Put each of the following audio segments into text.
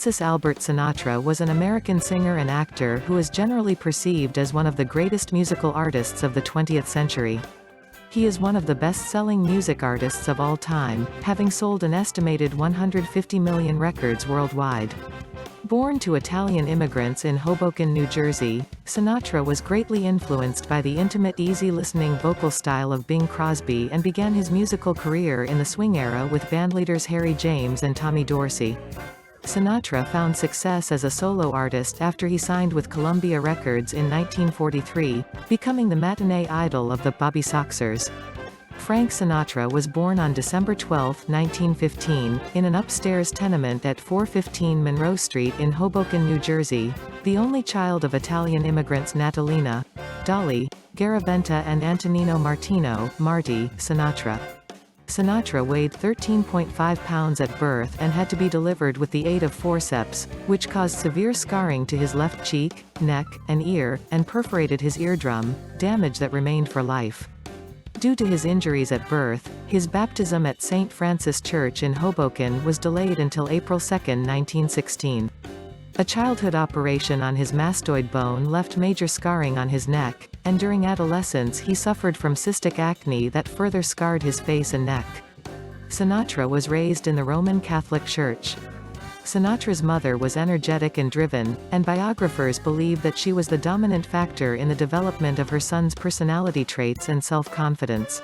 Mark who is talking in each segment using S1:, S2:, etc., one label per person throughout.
S1: Francis Albert Sinatra was an American singer and actor who is generally perceived as one of the greatest musical artists of the 20th century. He is one of the best-selling music artists of all time, having sold an estimated 150 million records worldwide. Born to Italian immigrants in Hoboken, New Jersey, Sinatra was greatly influenced by the intimate easy-listening vocal style of Bing Crosby and began his musical career in the swing era with bandleaders Harry James and Tommy Dorsey. Sinatra found success as a solo artist after he signed with Columbia Records in 1943, becoming the matinee idol of the Bobby Soxers. Frank Sinatra was born on December 12, 1915, in an upstairs tenement at 415 Monroe Street in Hoboken, New Jersey, the only child of Italian immigrants Natalina, Dolly, Garaventa and Antonino Martino, Marty, Sinatra. Sinatra weighed 13.5 pounds at birth and had to be delivered with the aid of forceps, which caused severe scarring to his left cheek, neck, and ear, and perforated his eardrum, damage that remained for life. Due to his injuries at birth, his baptism at St. Francis Church in Hoboken was delayed until April 2, 1916. A childhood operation on his mastoid bone left major scarring on his neck, and during adolescence he suffered from cystic acne that further scarred his face and neck. Sinatra was raised in the Roman Catholic Church. Sinatra's mother was energetic and driven, and biographers believe that she was the dominant factor in the development of her son's personality traits and self-confidence.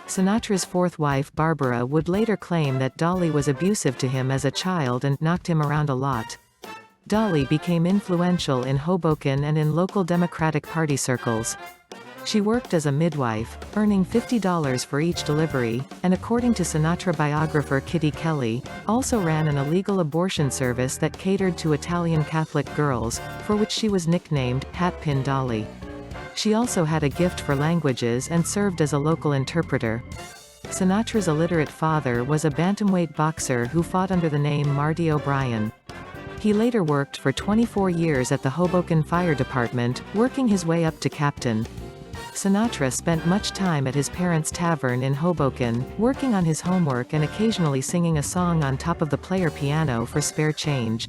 S1: Sinatra's fourth wife Barbara would later claim that Dolly was abusive to him as a child and knocked him around a lot. Dolly became influential in Hoboken and in local Democratic Party circles. She worked as a midwife, earning $50 for each delivery, and according to Sinatra biographer Kitty Kelly, also ran an illegal abortion service that catered to Italian Catholic girls, for which she was nicknamed Hatpin Dolly. She also had a gift for languages and served as a local interpreter. Sinatra's illiterate father was a bantamweight boxer who fought under the name Marty O'Brien. He later worked for 24 years at the Hoboken Fire Department, working his way up to captain. Sinatra spent much time at his parents' tavern in Hoboken, working on his homework and occasionally singing a song on top of the player piano for spare change.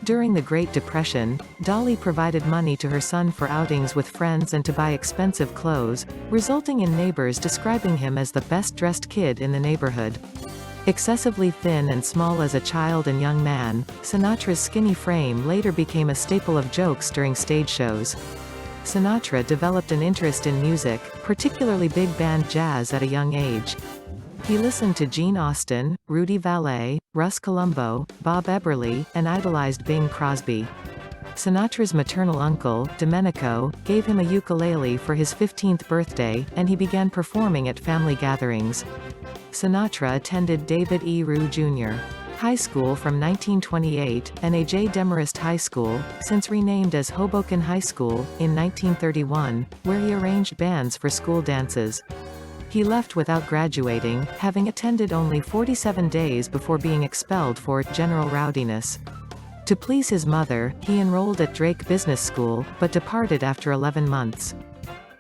S1: During the Great Depression, Dolly provided money to her son for outings with friends and to buy expensive clothes, resulting in neighbors describing him as the best-dressed kid in the neighborhood. Excessively thin and small as a child and young man, Sinatra's skinny frame later became a staple of jokes during stage shows. Sinatra developed an interest in music, particularly big band jazz at a young age. He listened to Gene Austin, Rudy Vallee, Russ Columbo, Bob Eberly, and idolized Bing Crosby. Sinatra's maternal uncle, Domenico, gave him a ukulele for his 15th birthday, and he began performing at family gatherings. Sinatra attended David E. Rue Jr. High School from 1928, and A.J. Demarest High School, since renamed as Hoboken High School, in 1931, where he arranged bands for school dances. He left without graduating, having attended only 47 days before being expelled for general rowdiness. To please his mother, he enrolled at Drake Business School, but departed after 11 months.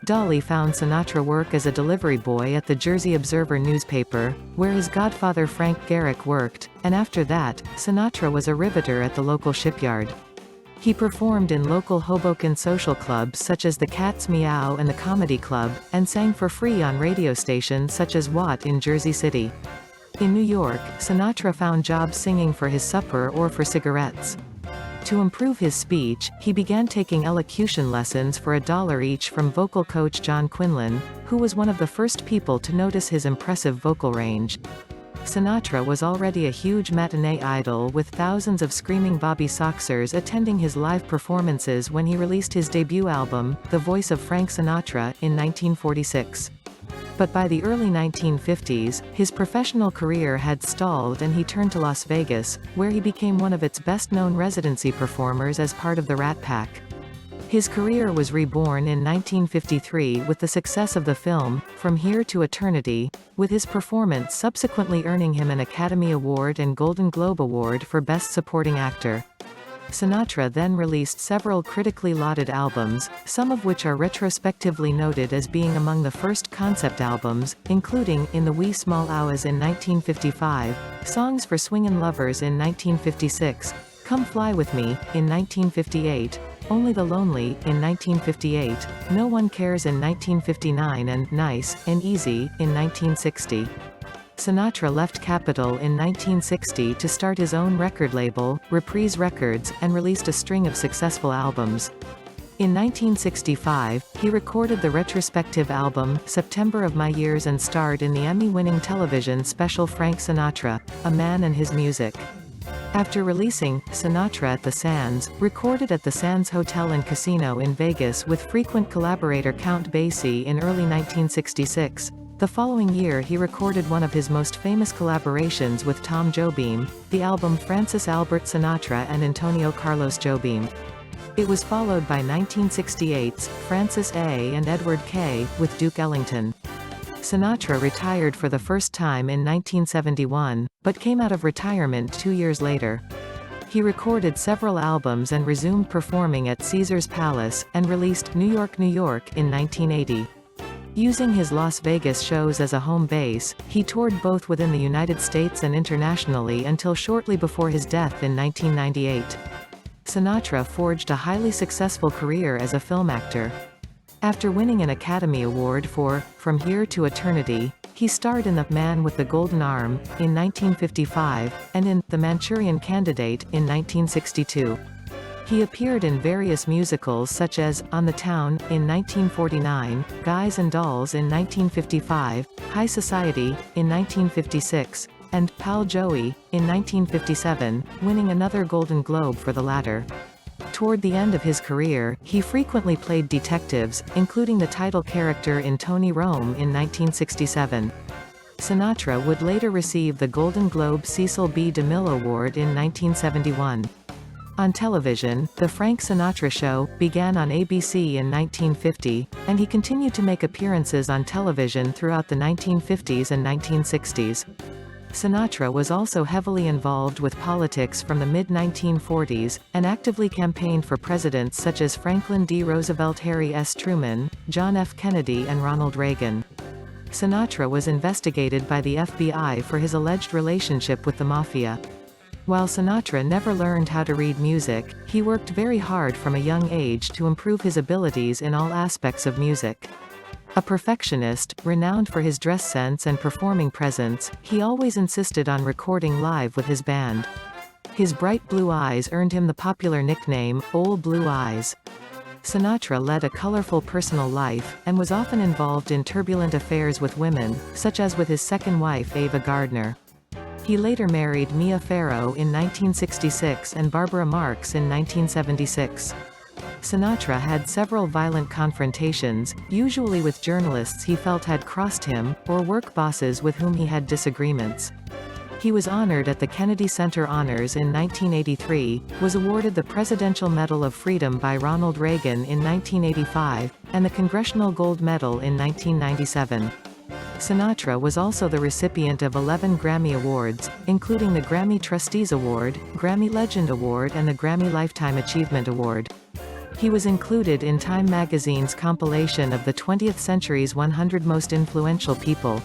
S1: Dolly found Sinatra work as a delivery boy at the Jersey Observer newspaper, where his godfather Frank Garrick worked, and after that, Sinatra was a riveter at the local shipyard. He performed in local Hoboken social clubs such as the Cat's Meow and the Comedy Club, and sang for free on radio stations such as Watt in Jersey City. In New York, Sinatra found jobs singing for his supper or for cigarettes. To improve his speech, he began taking elocution lessons for $1 each from vocal coach John Quinlan, who was one of the first people to notice his impressive vocal range. Sinatra was already a huge matinee idol with thousands of screaming Bobby Soxers attending his live performances when he released his debut album, The Voice of Frank Sinatra, in 1946. But by the early 1950s, his professional career had stalled and he turned to Las Vegas, where he became one of its best-known residency performers as part of the Rat Pack. His career was reborn in 1953 with the success of the film, From Here to Eternity, with his performance subsequently earning him an Academy Award and Golden Globe Award for Best Supporting Actor. Sinatra then released several critically lauded albums, some of which are retrospectively noted as being among the first concept albums, including In the Wee Small Hours in 1955, Songs for Swingin' Lovers in 1956, Come Fly With Me, in 1958, Only the Lonely, in 1958, No One Cares in 1959 and Nice and Easy, in 1960. Sinatra left Capitol in 1960 to start his own record label, Reprise Records, and released a string of successful albums. In 1965, he recorded the retrospective album, September of My Years, and starred in the Emmy-winning television special Frank Sinatra, A Man and His Music. After releasing Sinatra at the Sands, recorded at the Sands Hotel and Casino in Vegas with frequent collaborator Count Basie in early 1966, the following year he recorded one of his most famous collaborations with Tom Jobim, the album Francis Albert Sinatra and Antonio Carlos Jobim. It was followed by 1968's Francis A. and Edward K. with Duke Ellington. Sinatra retired for the first time in 1971, but came out of retirement 2 years later. He recorded several albums and resumed performing at Caesar's Palace, and released New York, New York in 1980. Using his Las Vegas shows as a home base, he toured both within the United States and internationally until shortly before his death in 1998. Sinatra forged a highly successful career as a film actor. After winning an Academy Award for From Here to Eternity, he starred in The Man with the Golden Arm, in 1955, and in The Manchurian Candidate, in 1962. He appeared in various musicals such as On the Town, in 1949, Guys and Dolls in 1955, High Society, in 1956, and Pal Joey, in 1957, winning another Golden Globe for the latter. Toward the end of his career, he frequently played detectives, including the title character in Tony Rome in 1967. Sinatra would later receive the Golden Globe Cecil B. DeMille Award in 1971. On television, The Frank Sinatra Show began on ABC in 1950, and he continued to make appearances on television throughout the 1950s and 1960s. Sinatra was also heavily involved with politics from the mid-1940s, and actively campaigned for presidents such as Franklin D. Roosevelt, Harry S. Truman, John F. Kennedy and Ronald Reagan. Sinatra was investigated by the FBI for his alleged relationship with the mafia. While Sinatra never learned how to read music, he worked very hard from a young age to improve his abilities in all aspects of music. A perfectionist, renowned for his dress sense and performing presence, he always insisted on recording live with his band. His bright blue eyes earned him the popular nickname, Old Blue Eyes. Sinatra led a colorful personal life, and was often involved in turbulent affairs with women, such as with his second wife Ava Gardner. He later married Mia Farrow in 1966 and Barbara Marx in 1976. Sinatra had several violent confrontations, usually with journalists he felt had crossed him, or work bosses with whom he had disagreements. He was honored at the Kennedy Center Honors in 1983, was awarded the Presidential Medal of Freedom by Ronald Reagan in 1985, and the Congressional Gold Medal in 1997. Sinatra was also the recipient of 11 Grammy Awards, including the Grammy Trustees Award, Grammy Legend Award and the Grammy Lifetime Achievement Award. He was included in Time magazine's compilation of the 20th century's 100 most influential people.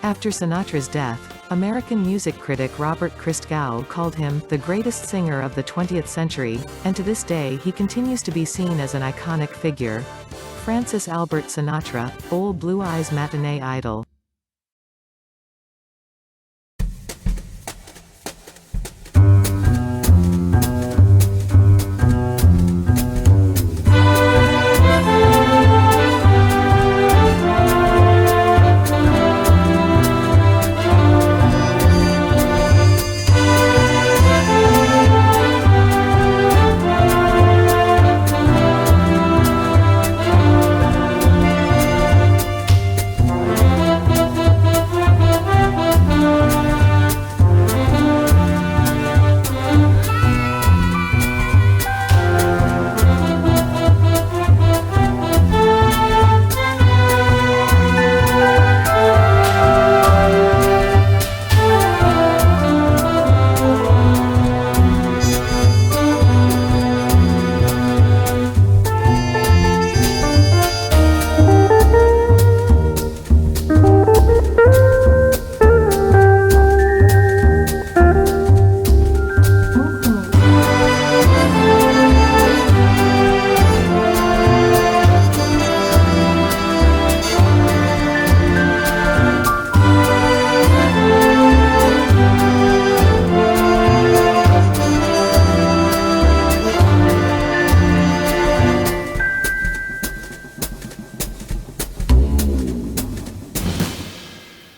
S1: After Sinatra's death, American music critic Robert Christgau called him the greatest singer of the 20th century, and to this day he continues to be seen as an iconic figure. Francis Albert Sinatra, Old Blue Eyes Matinee Idol.